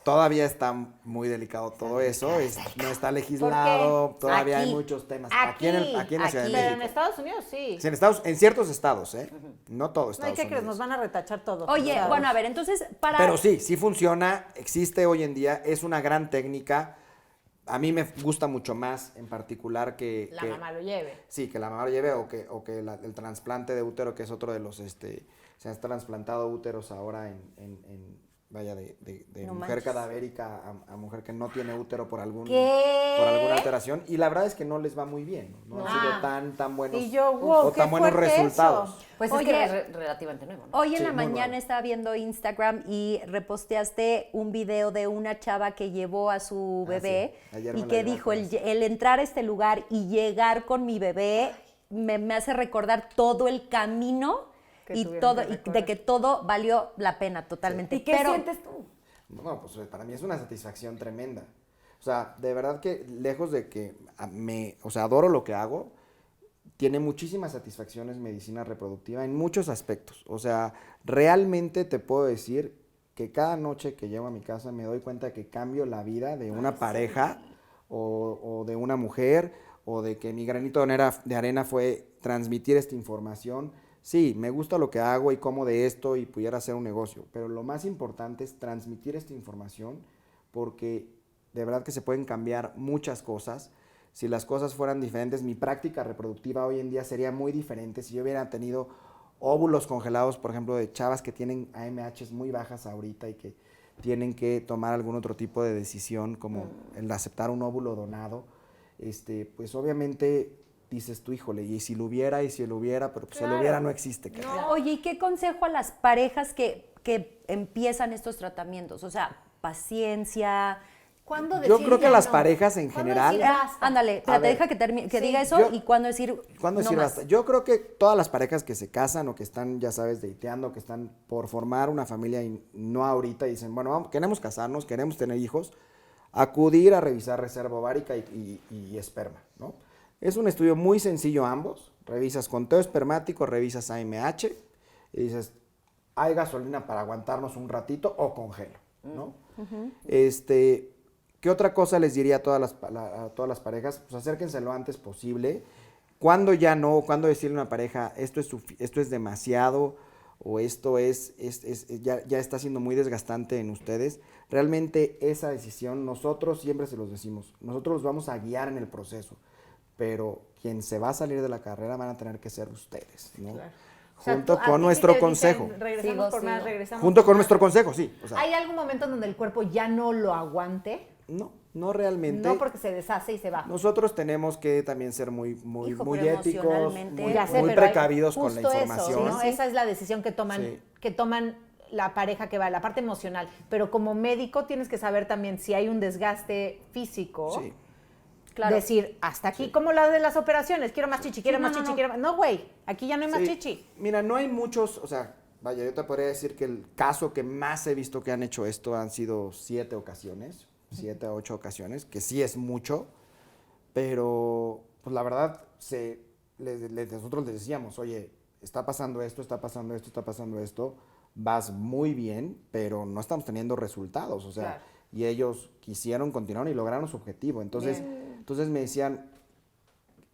todavía está muy delicado todo eso, no está legislado, todavía hay Aquí. muchos temas. Aquí en la Ciudad de Pero en México. Estados Unidos sí. Sí, en ciertos estados, ¿eh? No todo No, ¿y Estados qué crees? Unidos. Nos van a retachar todo. Oye, O sea, bueno, a ver, entonces, Pero sí funciona, existe hoy en día, es una gran técnica. A mí me gusta mucho más en particular que... la mamá lo lleve. Sí, que la mamá lo lleve o que el trasplante de útero, que es otro de los, se han trasplantado úteros ahora de No mujer manches. cadavérica a mujer que no tiene útero por alguna ¿Qué? alteración. Y la verdad es que no les va muy bien, no han sido tan buenos, Y yo, wow, o qué tan buenos fuerte resultados. eso. Pues Oye, es que es relativamente nuevo, ¿no? hoy en Sí, la muy mañana nuevo. estaba viendo Instagram y reposteaste un video de una chava que llevó a su Ah, bebé sí. Ayer y me que la dijo, llevaste. el entrar a este lugar y llegar con mi bebé me hace recordar todo el camino Que y tuvieron todo que y de recorrer. que todo valió la pena totalmente. ¿Y qué Pero sientes tú? No, pues para mí es una satisfacción tremenda. O sea, de verdad que lejos de que adoro lo que hago, tiene muchísimas satisfacciones medicina reproductiva en muchos aspectos. O sea, realmente te puedo decir que cada noche que llego a mi casa me doy cuenta que cambio la vida de una pareja o de una mujer o de que mi granito de arena fue transmitir esta información. Sí, me gusta lo que hago y como de esto y pudiera hacer un negocio, pero lo más importante es transmitir esta información porque de verdad que se pueden cambiar muchas cosas. Si las cosas fueran diferentes, mi práctica reproductiva hoy en día sería muy diferente. Si yo hubiera tenido óvulos congelados, por ejemplo, de chavas que tienen AMHs muy bajas ahorita y que tienen que tomar algún otro tipo de decisión, como el de aceptar un óvulo donado, pues obviamente dices tú, híjole, y si lo hubiera, pero pues el hubiera no existe. caray. oye, ¿y qué consejo a las parejas que empiezan estos tratamientos? O sea, paciencia. ¿Cuándo Yo decir creo que ya las no? parejas en ¿Cuándo general... decir basta? Ándale, A espérate, ver. deja que Sí, diga eso yo- y cuándo decir ¿Cuándo no decir más. basta? Yo creo que todas las parejas que se casan o que están, ya sabes, dateando, que están por formar una familia y no ahorita, y dicen, bueno, queremos casarnos, queremos tener hijos, acudir a revisar reserva ovárica y esperma, ¿no? Es un estudio muy sencillo ambos. Revisas conteo espermático, revisas AMH y dices, ¿hay gasolina para aguantarnos un ratito o congelo, ¿no? ¿Qué otra cosa les diría a a todas las parejas? Pues acérquense lo antes posible. Cuando ya no, cuando decirle a una pareja, esto es demasiado o esto ya está siendo muy desgastante en ustedes. Realmente esa decisión, nosotros siempre se los decimos, nosotros los vamos a guiar en el proceso, pero quien se va a salir de la carrera van a tener que ser ustedes, ¿no? Claro. O sea, Junto a ti con sí nuestro te dicen, consejo. regresamos por más, Sigo. regresamos Junto por con más. nuestro consejo, sí. O sea, ¿Hay algún momento en donde el cuerpo ya no lo aguante? no realmente. No, porque se deshace y se va. Nosotros tenemos que también ser muy Hijo, muy pero éticos, emocionalmente- muy, Ya sé, muy pero hay precavidos con la justo información. Eso, ¿no? Esa es la decisión que Sí. toman la pareja que va, la parte emocional. Pero como médico tienes que saber también si hay un desgaste físico. Sí. Claro. Decir, hasta aquí, como la de las operaciones, quiero más chichi, quiero Sí, más no, chichi, no. quiero más. No, güey, aquí ya no hay más Sí. chichi. Mira, no hay muchos, o sea, vaya, yo te podría decir que el caso que más he visto que han hecho esto han sido 7 ocasiones, 7 a 8 ocasiones, que sí es mucho, pero pues la verdad, nosotros les decíamos, oye, está pasando esto, está pasando esto, está pasando esto, vas muy bien, pero no estamos teniendo resultados, o sea, Claro. y ellos quisieron continuar y lograron su objetivo. Entonces me decían,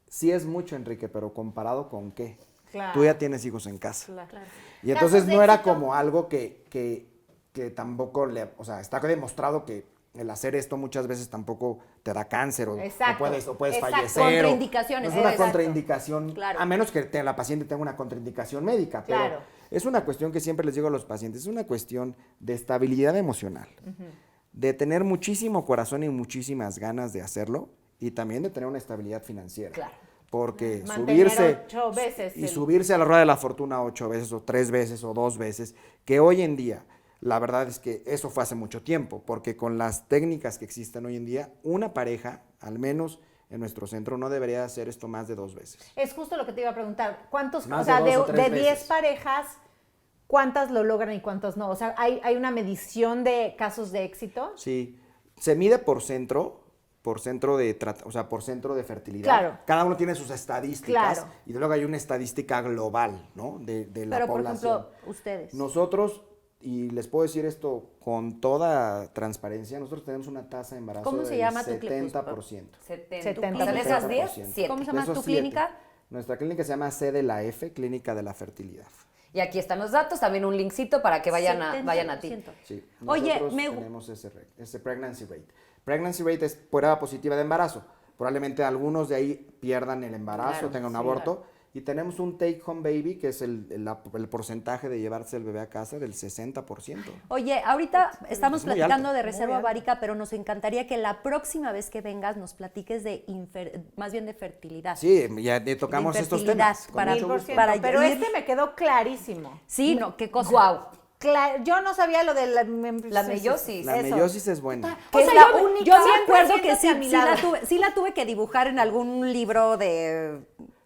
sí es mucho, Enrique, pero ¿comparado con qué? Claro. Tú ya tienes hijos en casa. Claro. Y entonces Casos de no era éxito. como algo que tampoco o sea, está demostrado que el hacer esto muchas veces tampoco te da cáncer o Exacto, puedes exacto. fallecer. Contraindicaciones, No es una exacto. contraindicación, Claro. a menos que la paciente tenga una contraindicación médica. Pero Claro. es una cuestión que siempre les digo a los pacientes, es una cuestión de estabilidad emocional, de tener muchísimo corazón y muchísimas ganas de hacerlo y también de tener una estabilidad financiera. Claro. Porque Mantener subirse 8 veces y el- subirse a la rueda de la fortuna 8 veces o 3 veces o 2 veces, que hoy en día, la verdad es que eso fue hace mucho tiempo, porque con las técnicas que existen hoy en día, una pareja, al menos en nuestro centro, no debería hacer esto más de 2 veces. Es justo lo que te iba a preguntar. ¿Cuántos, Más o sea, de 2 o 3 de 10 veces. parejas, cuántas lo logran y cuántas no? O sea, ¿hay una medición de casos de éxito? Sí, se mide por centro o sea, por centro de fertilidad. Claro. Cada uno tiene sus estadísticas Claro. y luego hay una estadística global, ¿no? De la Pero, por población. ejemplo, ustedes. Nosotros, y les puedo decir esto con toda transparencia, nosotros tenemos una tasa de embarazo ¿Cómo se del llama tu 70%. 70. De esas 10, 7. ¿Cómo se llama De esos tu 7. clínica? Nuestra clínica se llama C de la F, Clínica de la Fertilidad. Y aquí están los datos, también un linkcito para que vayan a ti. 70%. Sí, Oye, nosotros tenemos ese pregnancy rate. Pregnancy rate es prueba positiva de embarazo. Probablemente algunos de ahí pierdan el embarazo, Claro, tengan un sí, aborto. Y tenemos un take home baby, que es el porcentaje de llevarse el bebé a casa del 60%. Oye, ahorita estamos Es muy platicando alto. de reserva Muy alto. ovárica, pero nos encantaría que la próxima vez que vengas nos platiques más bien de fertilidad. Sí, ya tocamos estos infertilidad, temas. con para- mucho 1000%. gusto. para Pero ir- este me quedó clarísimo. Sí, no, qué cosa. Guau. Yo no sabía lo de la meiosis. La eso. meiosis es buena. O Que es sea, la yo, única- yo me Siempre acuerdo que siéntate a mi lado. sí la tuve que dibujar en algún libro de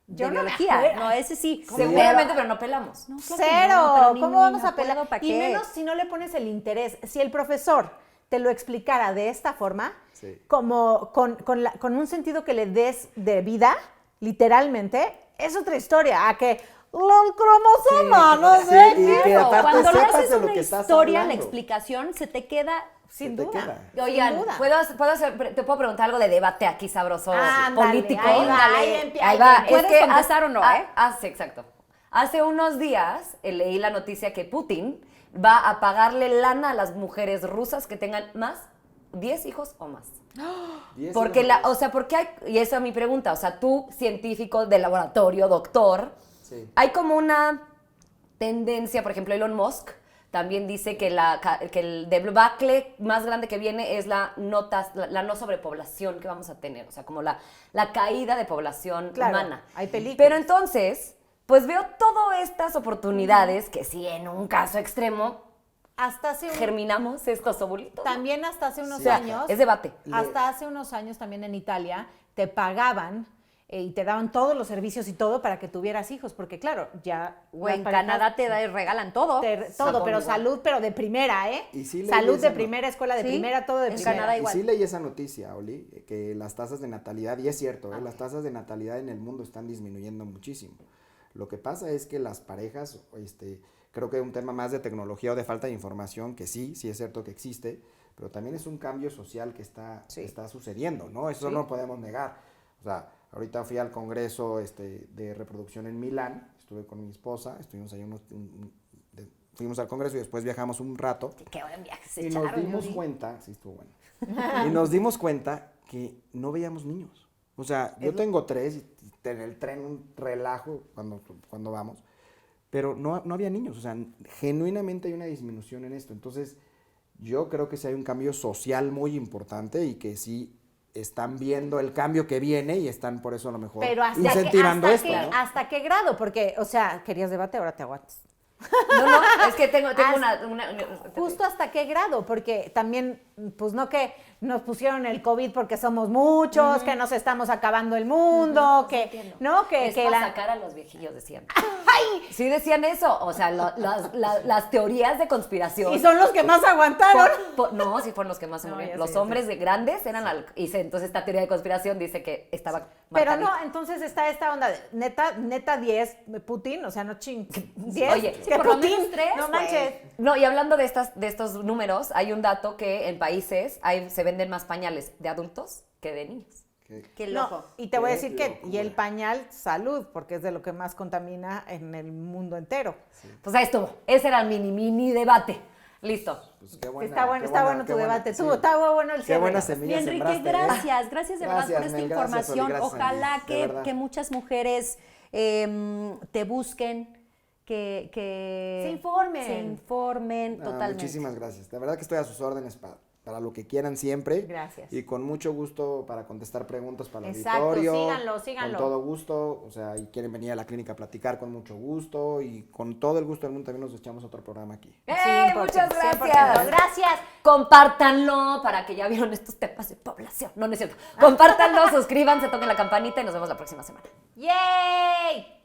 Yo no me biología. acuerdo. No, ese sí. Seguramente, pero no pelamos. No, claro que Cero. no, pero ni- ¿Cómo ni vamos me a pelar? acuerdo pa' Y qué. menos si no le pones el interés. Si el profesor te lo explicara de esta forma, Sí. como con un sentido que le des de vida, literalmente, es otra historia. A que el cromosoma, no Sí, sé y qué. que aparte Cuando le sepas haces de lo una que estás historia, la hablando. explicación se te queda Sin te duda. queda. Oigan, Sin duda. te puedo preguntar algo de debate aquí sabroso Ándale, político. ahí va, Ándale. ahí empieza. Ahí va. ¿Puedes contestar o no, eh? Sí, exacto. Hace unos días leí la noticia que Putin va a pagarle lana a las mujeres rusas que tengan 10 hijos o más. 10 Porque kilómetros. o sea, porque hay, y esa es mi pregunta, o sea, tú, científico de laboratorio, doctor, Sí. hay como una tendencia, por ejemplo, Elon Musk también dice que el debacle más grande que viene es la no sobrepoblación que vamos a tener, o sea, como la caída de población Claro, humana. hay películas. Pero entonces, pues veo todas estas oportunidades que sí, en un caso extremo, Hasta hace germinamos estos ovulitos. ¿no? también hasta hace unos O sea, años. es debate. Hasta hace unos años también en Italia te pagaban y te daban todos los servicios y todo para que tuvieras hijos, porque claro, ya Güey, las en parejas Canadá regalan todo. todo, pero igual. salud, pero de primera, ¿eh? Y sí leí Salud de esa, ¿no? primera, escuela de Sí, primera, todo de en primera. Canadá Y igual. sí leí esa noticia, Oli, que las tasas de natalidad, y es cierto, las tasas de natalidad en el mundo están disminuyendo muchísimo. Lo que pasa es que las parejas, creo que un tema más de tecnología o de falta de información, que sí es cierto que existe, pero también es un cambio social que está sucediendo, ¿no? Eso Sí. no lo podemos negar. O sea, ahorita fui al congreso de reproducción en Milán, estuve con mi esposa, estuvimos ahí fuimos al congreso y después viajamos un rato. Qué buen viaje se Y echaron. nos dimos Yuri. cuenta, sí estuvo bueno, y nos dimos cuenta que no veíamos niños. O sea, yo tengo 3 y en el tren un relajo cuando vamos, pero no había niños. O sea, genuinamente hay una disminución en esto. Entonces, yo creo que sí hay un cambio social muy importante y que sí están viendo el cambio que viene y están por eso a lo mejor Pero incentivando esto, ¿no? ¿hasta qué grado? Porque, o sea, querías debate, ahora te aguantas. No, es que tengo Justo hasta qué grado, porque también, pues no que nos pusieron el COVID porque somos muchos, que nos estamos acabando el mundo, que, ¿no? Que, es que para la... sacar a los viejillos, decían. Sí decían eso, o sea, las teorías de conspiración. Y son los que más aguantaron. No, sí fueron los que más se No, murieron. ya Los sé, ya hombres sé. grandes eran entonces esta teoría de conspiración dice que estaba Pero marcadito. no, entonces está esta onda de neta 10, Putin, o sea, no ching. 10, Oye, que por lo Putin, menos 3, no güey. manches. No, y hablando de estos números, hay un dato que en países se venden más pañales de adultos que de niños. Qué No, loco. y te voy a Qué decir que, locura. y el pañal, salud, porque es de lo que más contamina en el mundo entero. Pues ahí estuvo. Ese era el mini debate. Listo. Pues qué buena, Está bueno, qué está buena, bueno qué tu buena, debate. sí. Está bueno el Qué cierre. buena Y semilla Enrique, sembraste, ¿eh? gracias de verdad por Gracias, esta Mel, gracias, información. Oli, gracias, Ojalá Andy, de verdad. que muchas mujeres te busquen, que Se informen. se informen Ah, totalmente. muchísimas gracias. De verdad que estoy a sus órdenes para lo que quieran siempre. Gracias. Y con mucho gusto para contestar preguntas para el Exacto, auditorio. síganlo. Con todo gusto. O sea, y quieren venir a la clínica a platicar con mucho gusto. Y con todo el gusto del mundo también nos echamos otro programa aquí. Muchas 100%. gracias. Gracias. Compártanlo para que ya vieron estos temas de población. No es cierto. Compártanlo, suscríbanse, toquen la campanita y nos vemos la próxima semana. ¡Yay!